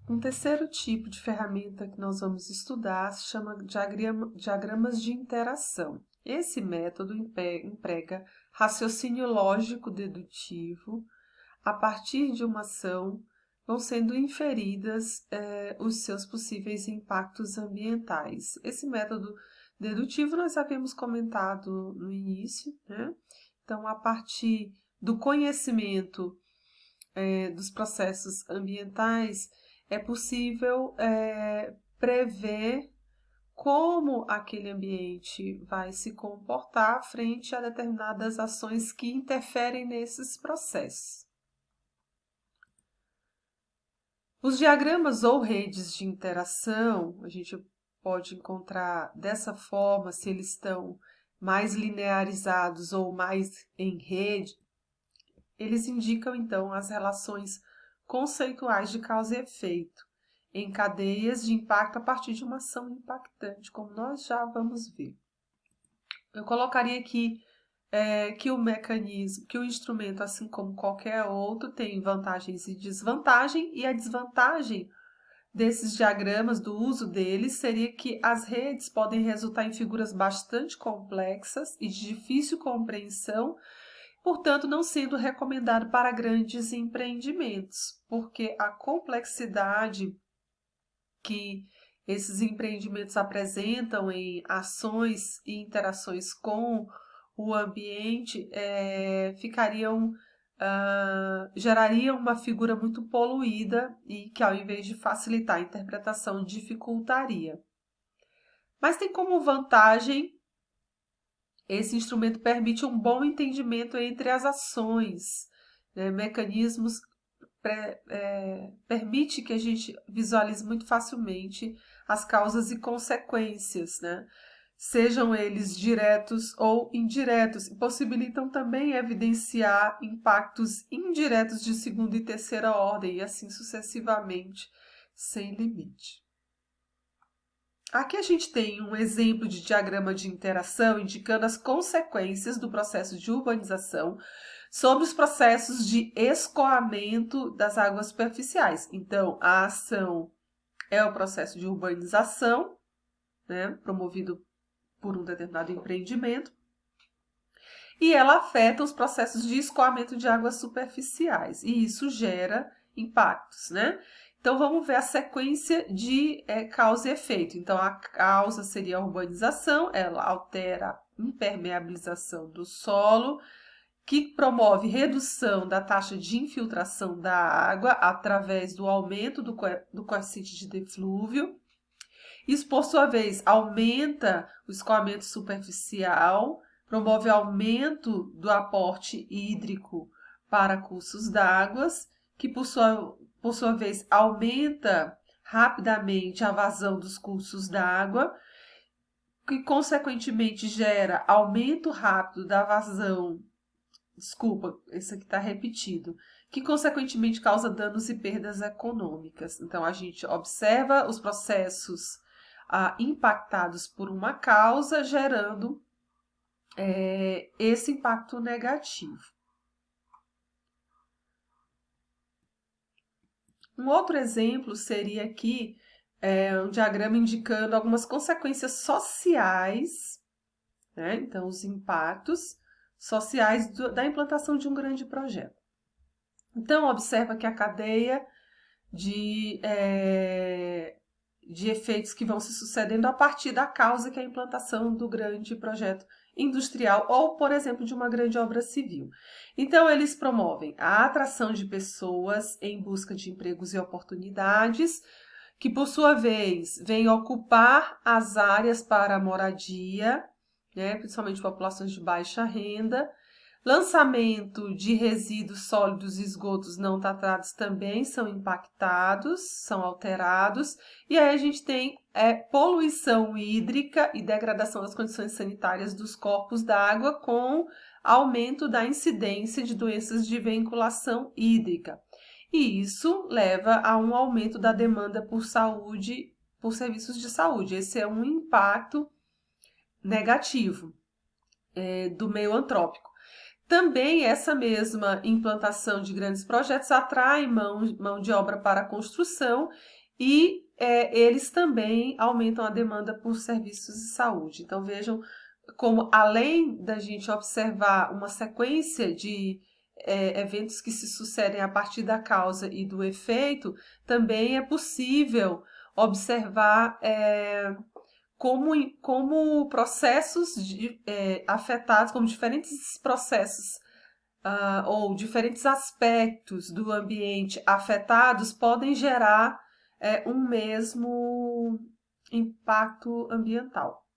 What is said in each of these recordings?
Um terceiro tipo de ferramenta que nós vamos estudar se chama diagramas de interação. Esse método emprega raciocínio lógico dedutivo. A partir de uma ação, vão sendo inferidas os seus possíveis impactos ambientais. Esse método dedutivo nós havíamos comentado no início, né? Então, a partir do conhecimento dos processos ambientais, é possível prever como aquele ambiente vai se comportar frente a determinadas ações que interferem nesses processos. Os diagramas ou redes de interação, a gente pode encontrar dessa forma, se eles estão mais linearizados ou mais em rede, eles indicam então as relações conceituais de causa e efeito em cadeias de impacto a partir de uma ação impactante, como nós já vamos ver. Eu colocaria aqui que o mecanismo, que o instrumento, assim como qualquer outro, tem vantagens e desvantagens, e a desvantagem desses diagramas, do uso deles, seria que as redes podem resultar em figuras bastante complexas e de difícil compreensão, portanto, não sendo recomendado para grandes empreendimentos, porque a complexidade que esses empreendimentos apresentam em ações e interações com o ambiente gerariam uma figura muito poluída e que, ao invés de facilitar a interpretação, dificultaria. Mas tem como vantagem, esse instrumento permite um bom entendimento entre as ações, né? Mecanismos permite que a gente visualize muito facilmente as causas e consequências, né? Sejam eles diretos ou indiretos, e possibilitam também evidenciar impactos indiretos de segunda e terceira ordem, e assim sucessivamente, sem limite. Aqui a gente tem um exemplo de diagrama de interação indicando as consequências do processo de urbanização sobre os processos de escoamento das águas superficiais. Então, a ação é o processo de urbanização, né, promovido por um determinado empreendimento, e ela afeta os processos de escoamento de águas superficiais, e isso gera impactos, né? Então, vamos ver a sequência de causa e efeito. Então, a causa seria a urbanização, ela altera a impermeabilização do solo, que promove redução da taxa de infiltração da água através do aumento do coeficiente de deflúvio. Isso, por sua vez, aumenta o escoamento superficial, promove aumento do aporte hídrico para cursos d'água, que, por sua vez, aumenta rapidamente a vazão dos cursos d'água, que, consequentemente, gera aumento rápido da vazão. Desculpa, esse aqui está repetido, que consequentemente causa danos e perdas econômicas. Então, a gente observa os processos impactados por uma causa, gerando esse impacto negativo. Um outro exemplo seria aqui um diagrama indicando algumas consequências sociais, né? Então, os impactos sociais da implantação de um grande projeto. Então, observa que a cadeia de efeitos que vão se sucedendo a partir da causa, que é a implantação do grande projeto industrial ou, por exemplo, de uma grande obra civil. Então, eles promovem a atração de pessoas em busca de empregos e oportunidades, que, por sua vez, vêm ocupar as áreas para a moradia, né, principalmente populações de baixa renda. Lançamento de resíduos sólidos e esgotos não tratados também são impactados, são alterados. E aí a gente tem poluição hídrica e degradação das condições sanitárias dos corpos d'água, com aumento da incidência de doenças de veiculação hídrica. E isso leva a um aumento da demanda por saúde, por serviços de saúde. Esse é um impacto negativo do meio antrópico. Também essa mesma implantação de grandes projetos atrai mão de obra para a construção e eles também aumentam a demanda por serviços de saúde. Então vejam como, além da gente observar uma sequência de eventos que se sucedem a partir da causa e do efeito, também é possível observar como processos afetados, como diferentes processos ou diferentes aspectos do ambiente afetados podem gerar um mesmo impacto ambiental.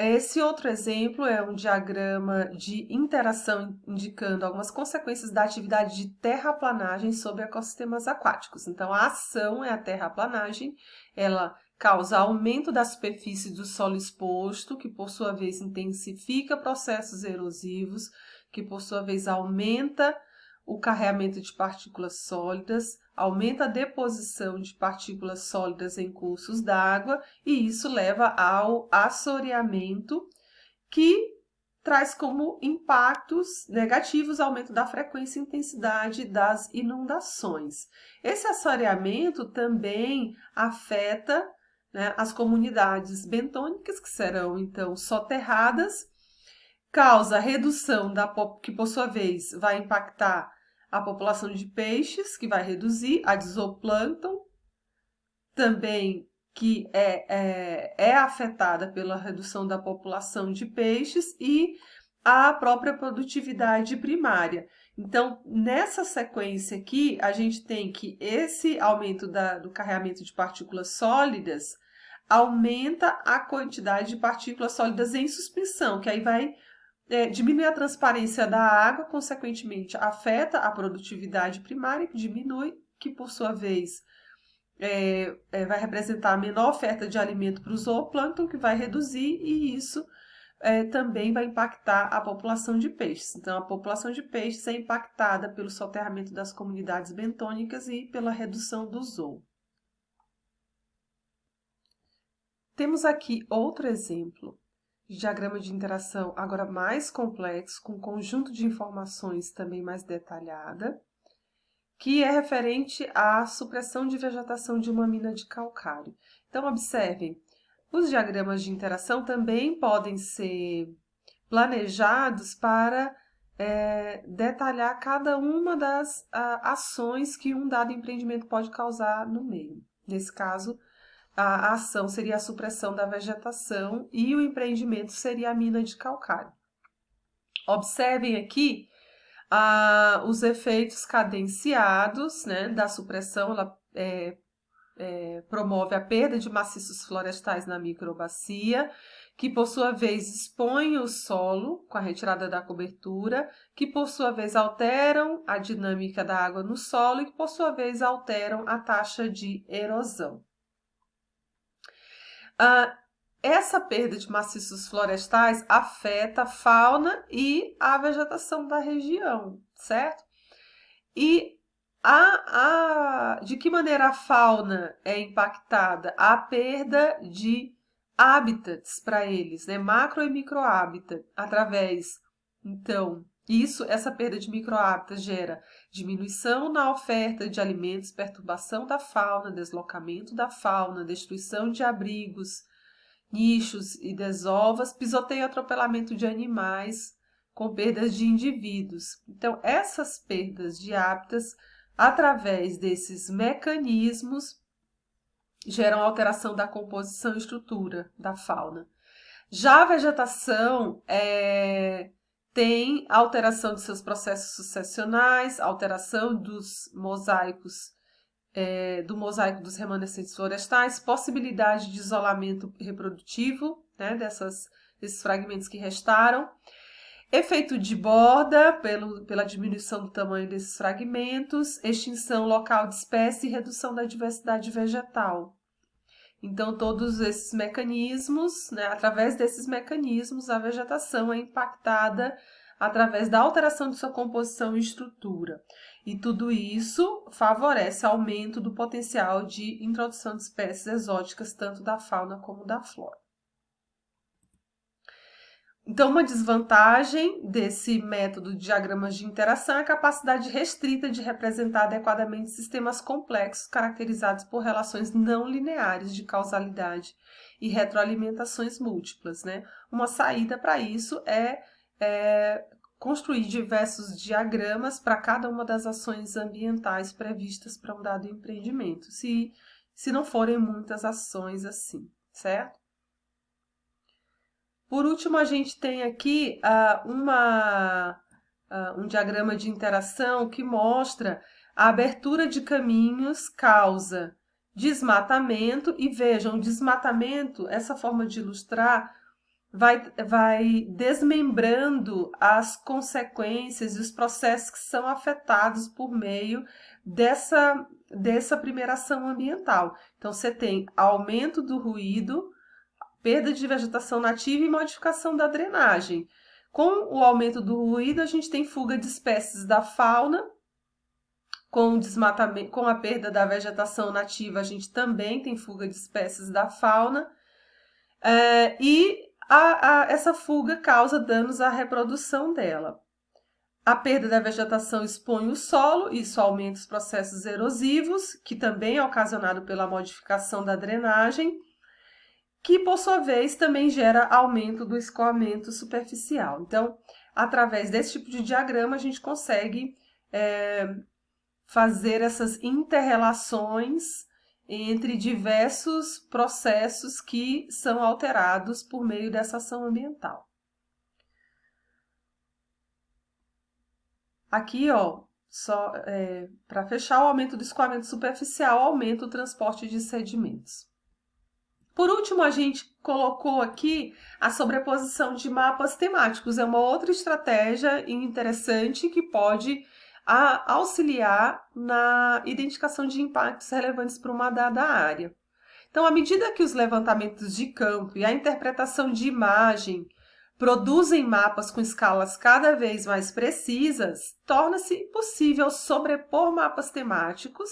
Esse outro exemplo é um diagrama de interação indicando algumas consequências da atividade de terraplanagem sobre ecossistemas aquáticos. Então, a ação é a terraplanagem, ela causa aumento da superfície do solo exposto, que por sua vez intensifica processos erosivos, que por sua vez aumenta o carreamento de partículas sólidas, aumenta a deposição de partículas sólidas em cursos d'água e isso leva ao assoreamento, que traz como impactos negativos o aumento da frequência e intensidade das inundações. Esse assoreamento também afeta, né, as comunidades bentônicas, que serão então soterradas, causa redução que por sua vez vai impactar a população de peixes, que vai reduzir, a de zooplâncton, também que é afetada pela redução da população de peixes e a própria produtividade primária. Então, nessa sequência aqui, a gente tem que esse aumento do carreamento de partículas sólidas aumenta a quantidade de partículas sólidas em suspensão, que aí vai diminui a transparência da água, consequentemente afeta a produtividade primária, que diminui, que por sua vez vai representar a menor oferta de alimento para o zooplâncton, que vai reduzir, e isso também vai impactar a população de peixes. Então, a população de peixes é impactada pelo soterramento das comunidades bentônicas e pela redução do zoo. Temos aqui outro exemplo de diagrama de interação agora mais complexo, com um conjunto de informações também mais detalhada, que é referente à supressão de vegetação de uma mina de calcário. Então, observem, os diagramas de interação também podem ser planejados para detalhar cada uma das ações que um dado empreendimento pode causar no meio. Nesse caso, a ação seria a supressão da vegetação e o empreendimento seria a mina de calcário. Observem aqui os efeitos cadenciados, né, da supressão. Ela promove a perda de maciços florestais na microbacia, que por sua vez expõe o solo com a retirada da cobertura, que por sua vez alteram a dinâmica da água no solo e que por sua vez alteram a taxa de erosão. Essa perda de maciços florestais afeta a fauna e a vegetação da região, certo? E de que maneira a fauna é impactada? A perda de hábitats para eles, né? Macro e microhábitat, através, então, essa perda de microhábitat gera diminuição na oferta de alimentos, perturbação da fauna, deslocamento da fauna, destruição de abrigos, nichos e desovas, pisoteio e atropelamento de animais, com perdas de indivíduos. Então, essas perdas de hábitats, através desses mecanismos, geram alteração da composição e estrutura da fauna. Já a vegetação tem alteração de seus processos sucessionais, alteração dos mosaicos, do mosaico dos remanescentes florestais, possibilidade de isolamento reprodutivo, né, desses fragmentos que restaram, efeito de borda pela diminuição do tamanho desses fragmentos, extinção local de espécie e redução da diversidade vegetal. Então, todos esses mecanismos, né, através desses mecanismos, a vegetação é impactada através da alteração de sua composição e estrutura. E tudo isso favorece o aumento do potencial de introdução de espécies exóticas, tanto da fauna como da flora. Então, uma desvantagem desse método de diagramas de interação é a capacidade restrita de representar adequadamente sistemas complexos caracterizados por relações não lineares de causalidade e retroalimentações múltiplas, né? Uma saída para isso é construir diversos diagramas para cada uma das ações ambientais previstas para um dado empreendimento, se não forem muitas ações assim, certo? Por último, a gente tem aqui um diagrama de interação que mostra a abertura de caminhos causa desmatamento, e vejam, o desmatamento, essa forma de ilustrar, vai desmembrando as consequências e os processos que são afetados por meio dessa primeira ação ambiental. Então, você tem aumento do ruído, perda de vegetação nativa e modificação da drenagem. Com o aumento do ruído, a gente tem fuga de espécies da fauna. Com o desmatamento, com a perda da vegetação nativa, a gente também tem fuga de espécies da fauna. Essa fuga causa danos à reprodução dela. A perda da vegetação expõe o solo, isso aumenta os processos erosivos, que também é ocasionado pela modificação da drenagem, que por sua vez também gera aumento do escoamento superficial. Então, através desse tipo de diagrama, a gente consegue fazer essas inter-relações entre diversos processos que são alterados por meio dessa ação ambiental. Aqui, ó, só para fechar, o aumento do escoamento superficial aumenta o transporte de sedimentos. Por último, a gente colocou aqui a sobreposição de mapas temáticos. É uma outra estratégia interessante que pode auxiliar na identificação de impactos relevantes para uma dada área. Então, à medida que os levantamentos de campo e a interpretação de imagem produzem mapas com escalas cada vez mais precisas, torna-se possível sobrepor mapas temáticos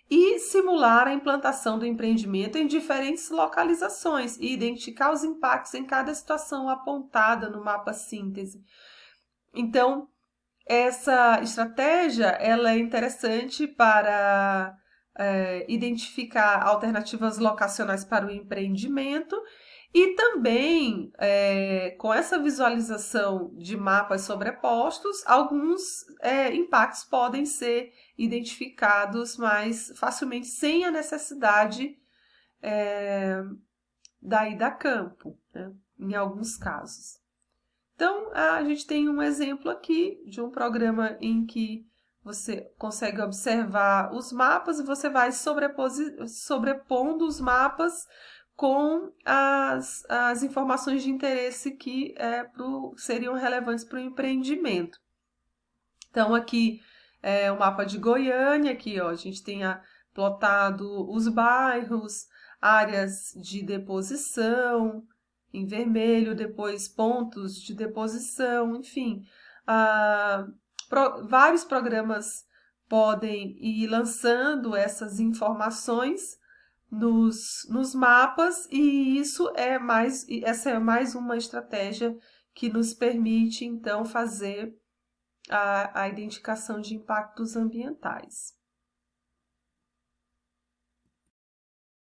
e simular a implantação do empreendimento em diferentes localizações e identificar os impactos em cada situação apontada no mapa síntese. Então, essa estratégia ela é interessante para identificar alternativas locacionais para o empreendimento e também, com essa visualização de mapas sobrepostos, alguns impactos podem ser identificados mais facilmente, sem a necessidade da ida a campo, né, em alguns casos. Então, a gente tem um exemplo aqui de um programa em que você consegue observar os mapas e você vai sobrepondo os mapas com as informações de interesse que seriam relevantes para o empreendimento. Então, aqui é o mapa de Goiânia, aqui ó, a gente tem plotado os bairros, áreas de deposição, em vermelho, depois pontos de deposição, enfim. Vários programas podem ir lançando essas informações nos mapas, e essa é mais uma estratégia que nos permite, então, fazer a identificação de impactos ambientais.